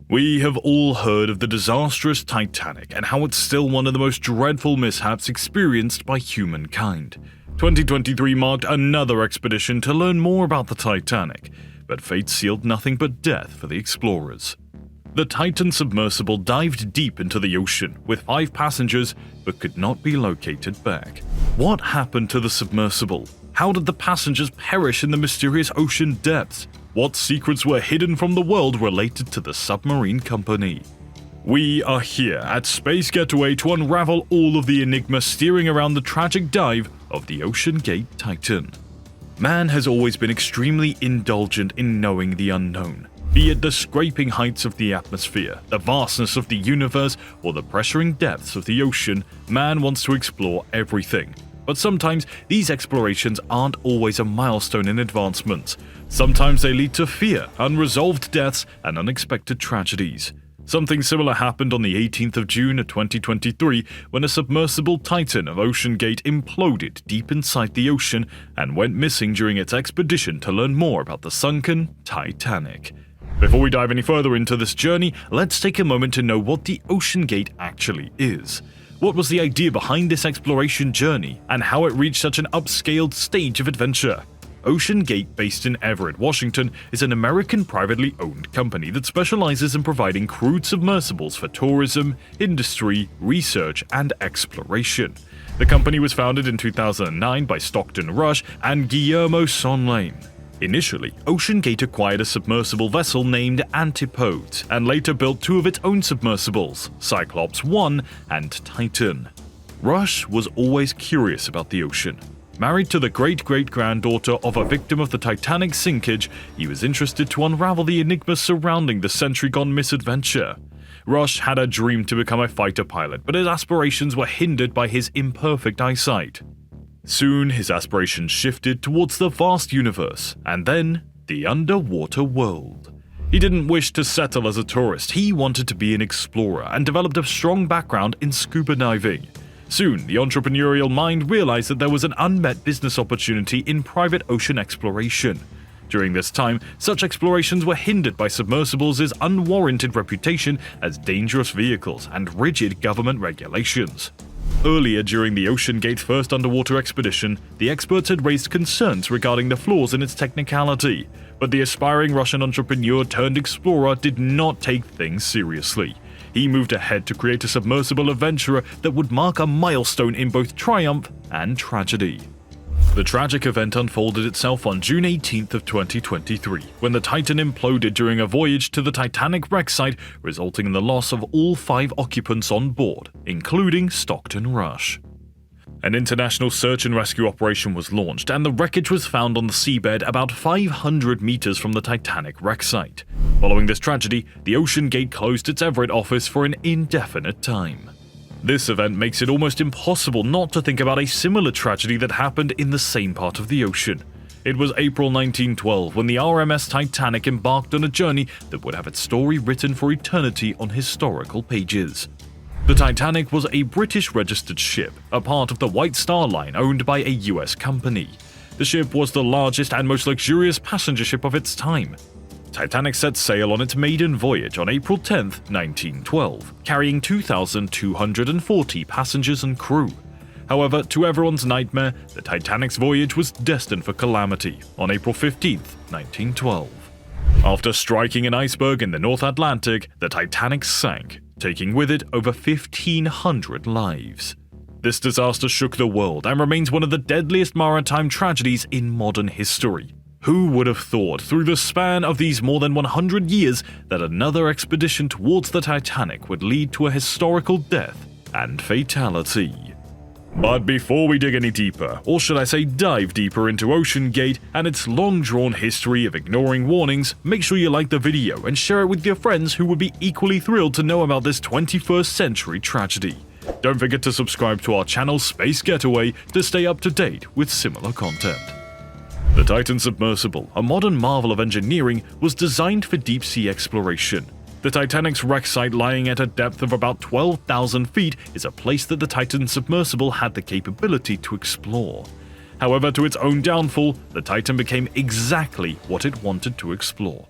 We have all heard of the disastrous Titanic and how it's still one of the most dreadful mishaps experienced by humankind. 2023 marked another expedition to learn more about the Titanic, but fate sealed nothing but death for the explorers. The Titan submersible dived deep into the ocean with 5 passengers but could not be located back. What happened to the submersible? How did the passengers perish in the mysterious ocean depths? What secrets were hidden from the world related to the submarine company? We are here at Space Getaway to unravel all of the enigma steering around the tragic dive of the OceanGate Titan. Man has always been extremely indulgent in knowing the unknown. Be it the scraping heights of the atmosphere, the vastness of the universe, or the pressuring depths of the ocean, man wants to explore everything. But sometimes these explorations aren't always a milestone in advancement. Sometimes they lead to fear, unresolved deaths, and unexpected tragedies. Something similar happened on the 18th of June of 2023 when a submersible Titan of OceanGate imploded deep inside the ocean and went missing during its expedition to learn more about the sunken Titanic. Before we dive any further into this journey, let's take a moment to know what the OceanGate actually is. What was the idea behind this exploration journey, and how it reached such an upscaled stage of adventure? OceanGate, based in Everett, Washington, is an American privately owned company that specializes in providing crewed submersibles for tourism, industry, research, and exploration. The company was founded in 2009 by Stockton Rush and Guillermo Sonlane. Initially, OceanGate acquired a submersible vessel named Antipodes and later built 2 of its own submersibles, Cyclops 1 and Titan. Rush was always curious about the ocean. Married to the great-great-granddaughter of a victim of the Titanic sinkage, he was interested to unravel the enigmas surrounding the century-gone misadventure. Rush had a dream to become a fighter pilot, but his aspirations were hindered by his imperfect eyesight. Soon, his aspirations shifted towards the vast universe, and then the underwater world. He didn't wish to settle as a tourist, he wanted to be an explorer and developed a strong background in scuba diving. Soon, the entrepreneurial mind realized that there was an unmet business opportunity in private ocean exploration. During this time, such explorations were hindered by submersibles' unwarranted reputation as dangerous vehicles and rigid government regulations. Earlier during the OceanGate first underwater expedition, the experts had raised concerns regarding the flaws in its technicality, but the aspiring Russian entrepreneur turned explorer did not take things seriously. He moved ahead to create a submersible adventurer that would mark a milestone in both triumph and tragedy. The tragic event unfolded itself on June 18th of 2023, when the Titan imploded during a voyage to the Titanic wreck site, resulting in the loss of all 5 occupants on board, including Stockton Rush. An international search and rescue operation was launched, and the wreckage was found on the seabed about 500 meters from the Titanic wreck site. Following this tragedy, the OceanGate closed its Everett office for an indefinite time. This event makes it almost impossible not to think about a similar tragedy that happened in the same part of the ocean. It was April 1912 when the RMS Titanic embarked on a journey that would have its story written for eternity on historical pages. The Titanic was a British-registered ship, a part of the White Star Line owned by a US company. The ship was the largest and most luxurious passenger ship of its time. Titanic set sail on its maiden voyage on April 10, 1912, carrying 2,240 passengers and crew. However, to everyone's nightmare, the Titanic's voyage was destined for calamity on April 15, 1912. After striking an iceberg in the North Atlantic, the Titanic sank, taking with it over 1,500 lives. This disaster shook the world and remains one of the deadliest maritime tragedies in modern history. Who would have thought, through the span of these more than 100 years, that another expedition towards the Titanic would lead to a historical death and fatality? But before we dig any deeper, or should I say dive deeper into OceanGate and its long-drawn history of ignoring warnings, make sure you like the video and share it with your friends who would be equally thrilled to know about this 21st century tragedy. Don't forget to subscribe to our channel Space Getaway to stay up to date with similar content. The Titan submersible, a modern marvel of engineering, was designed for deep-sea exploration. The Titanic's wreck site, lying at a depth of about 12,000 feet, is a place that the Titan submersible had the capability to explore. However, to its own downfall, the Titan became exactly what it wanted to explore.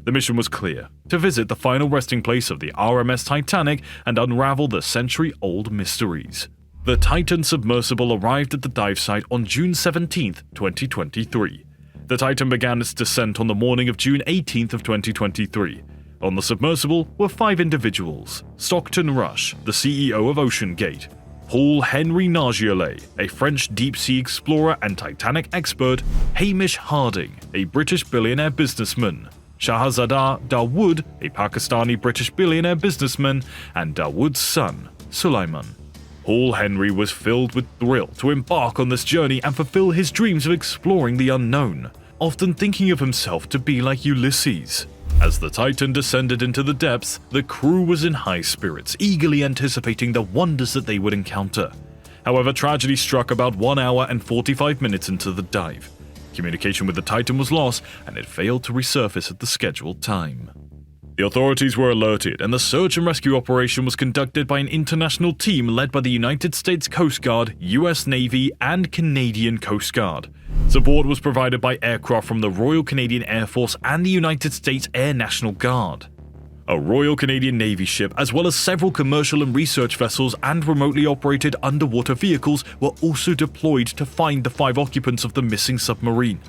The mission was clear: to visit the final resting place of the RMS Titanic and unravel the century-old mysteries. The Titan submersible arrived at the dive site on June 17, 2023. The Titan began its descent on the morning of June 18, 2023. On the submersible were 5 individuals: Stockton Rush, the CEO of OceanGate; Paul Henry Nargeolet, a French deep-sea explorer and Titanic expert; Hamish Harding, a British billionaire businessman; Shahzada Dawood, a Pakistani-British billionaire businessman; and Dawood's son, Sulaiman. Paul Henry was filled with thrill to embark on this journey and fulfill his dreams of exploring the unknown, often thinking of himself to be like Ulysses. As the Titan descended into the depths, the crew was in high spirits, eagerly anticipating the wonders that they would encounter. However, tragedy struck about 1 hour and 45 minutes into the dive. Communication with the Titan was lost, and it failed to resurface at the scheduled time. The authorities were alerted, and the search and rescue operation was conducted by an international team led by the United States Coast Guard, US Navy, and Canadian Coast Guard. Support was provided by aircraft from the Royal Canadian Air Force and the United States Air National Guard. A Royal Canadian Navy ship, as well as several commercial and research vessels and remotely operated underwater vehicles, were also deployed to find the 5 occupants of the missing submarine.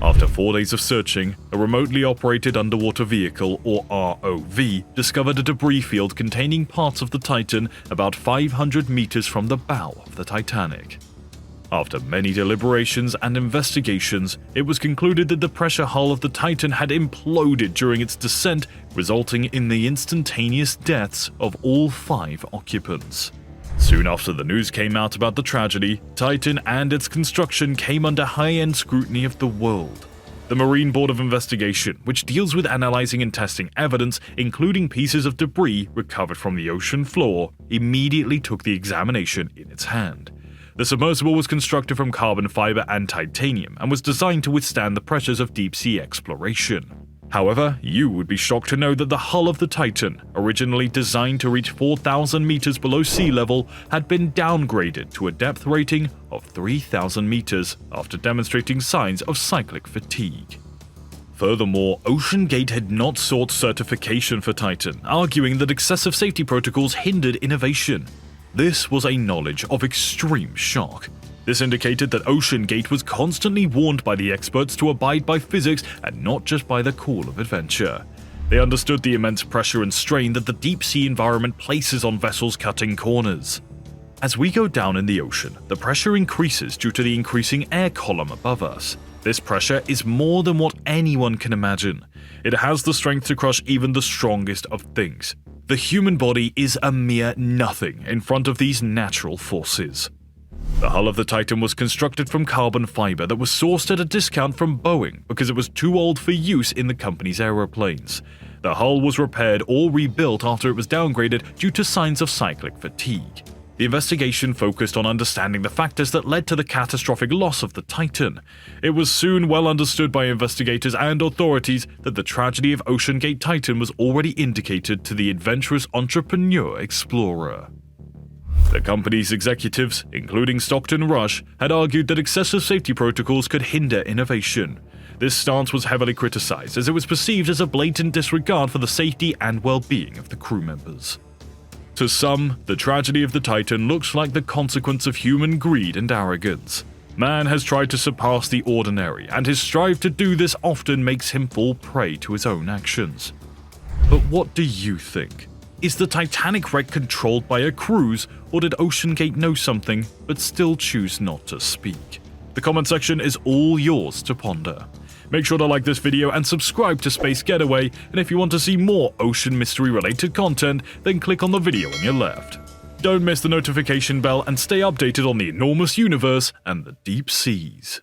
After 4 days of searching, a remotely operated underwater vehicle, or ROV, discovered a debris field containing parts of the Titan about 500 meters from the bow of the Titanic. After many deliberations and investigations, it was concluded that the pressure hull of the Titan had imploded during its descent, resulting in the instantaneous deaths of all 5 occupants. Soon after the news came out about the tragedy, Titan and its construction came under high-end scrutiny of the world. The Marine Board of Investigation, which deals with analyzing and testing evidence, including pieces of debris recovered from the ocean floor, immediately took the examination in its hand. The submersible was constructed from carbon fiber and titanium and was designed to withstand the pressures of deep-sea exploration. However, you would be shocked to know that the hull of the Titan, originally designed to reach 4,000 meters below sea level, had been downgraded to a depth rating of 3,000 meters after demonstrating signs of cyclic fatigue. Furthermore, OceanGate had not sought certification for Titan, arguing that excessive safety protocols hindered innovation. This was a knowledge of extreme shock. This indicated that OceanGate was constantly warned by the experts to abide by physics and not just by the call of adventure. They understood the immense pressure and strain that the deep-sea environment places on vessels cutting corners. As we go down in the ocean, the pressure increases due to the increasing air column above us. This pressure is more than what anyone can imagine. It has the strength to crush even the strongest of things. The human body is a mere nothing in front of these natural forces. The hull of the Titan was constructed from carbon fiber that was sourced at a discount from Boeing because it was too old for use in the company's aeroplanes. The hull was repaired or rebuilt after it was downgraded due to signs of cyclic fatigue. The investigation focused on understanding the factors that led to the catastrophic loss of the Titan. It was soon well understood by investigators and authorities that the tragedy of OceanGate Titan was already indicated to the adventurous entrepreneur explorer. The company's executives, including Stockton Rush, had argued that excessive safety protocols could hinder innovation. This stance was heavily criticized as it was perceived as a blatant disregard for the safety and well-being of the crew members. To some, the tragedy of the Titan looks like the consequence of human greed and arrogance. Man has tried to surpass the ordinary, and his strive to do this often makes him fall prey to his own actions. But what do you think? Is the Titanic wreck controlled by a cruise, or did OceanGate know something but still choose not to speak? The comment section is all yours to ponder. Make sure to like this video and subscribe to Space Getaway, and if you want to see more ocean mystery related content, then click on the video on your left. Don't miss the notification bell and stay updated on the enormous universe and the deep seas.